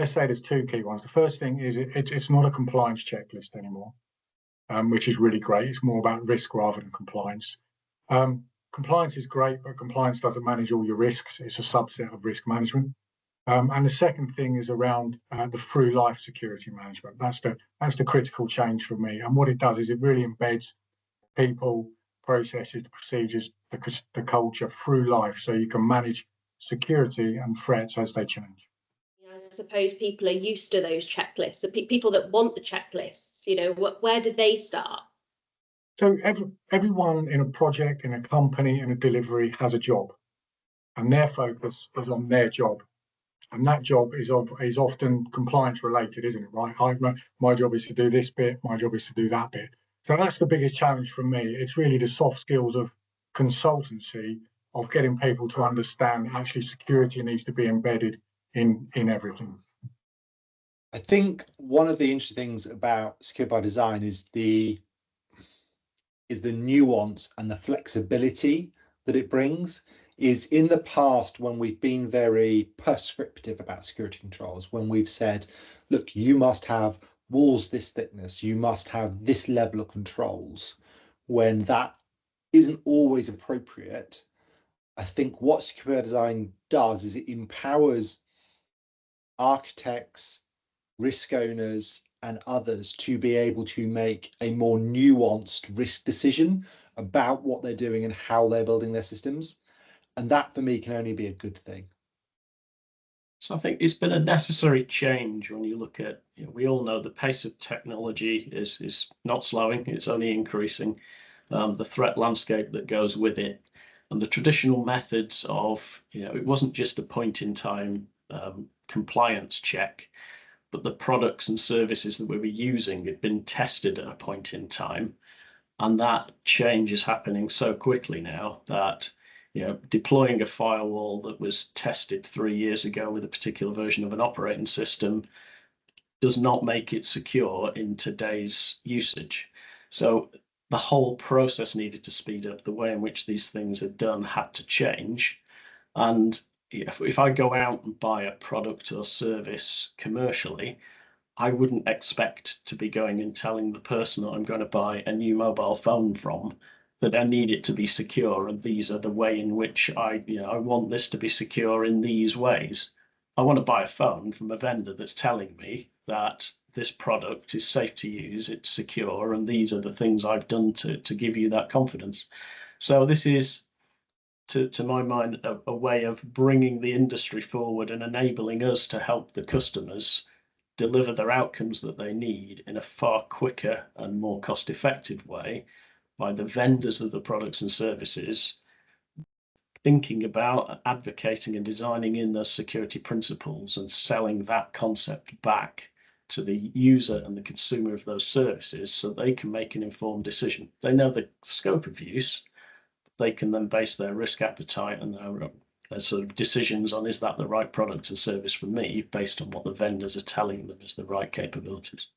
let's say there's two key ones. The first thing is it's not a compliance checklist anymore, which is really great. It's more about risk rather than compliance. Compliance is great, but compliance doesn't manage all your risks. It's a subset of risk management. And the second thing is around the through life security management. That's the critical change for me. And what it does is it really embeds people, processes, procedures, the culture through life, so you can manage security and threats as they change. I suppose people are used to those checklists. So people that want the checklists, where did they start? So everyone in a project, in a company, in a delivery has a job, and their focus is on their job. And that job is often compliance related, isn't it? Right? My job is to do this bit. My job is to do that bit. So that's the biggest challenge for me. It's really the soft skills of consultancy, of getting people to understand actually security needs to be embedded in everything. I think one of the interesting things about Secure by Design is the nuance and the flexibility that it brings. Is in the past, when we've been very prescriptive about security controls, when we've said, look, you must have walls this thickness, you must have this level of controls, when that isn't always appropriate, I think what Secure by Design does is it empowers architects, risk owners, and others to be able to make a more nuanced risk decision about what they're doing and how they're building their systems. And that for me can only be a good thing. So I think it's been a necessary change when you look at, we all know the pace of technology is not slowing, it's only increasing. The threat landscape that goes with it, and the traditional methods of, it wasn't just a point in time compliance check, but the products and services that we were using had been tested at a point in time. And that change is happening so quickly now that deploying a firewall that was tested 3 years ago with a particular version of an operating system does not make it secure in today's usage. So the whole process needed to speed up. The way in which these things are done had to change. And if I go out and buy a product or service commercially, I wouldn't expect to be going and telling the person that I'm going to buy a new mobile phone from that I need it to be secure, and these are the way in which I want this to be secure in these ways. I want to buy a phone from a vendor that's telling me that this product is safe to use, it's secure, and these are the things I've done to give you that confidence. So this is, to my mind, a way of bringing the industry forward and enabling us to help the customers deliver their outcomes that they need in a far quicker and more cost-effective way, by the vendors of the products and services thinking about, advocating and designing in those security principles and selling that concept back to the user and the consumer of those services so they can make an informed decision. They know the scope of use, they can then base their risk appetite and their sort of decisions on, is that the right product and service for me, based on what the vendors are telling them is the right capabilities.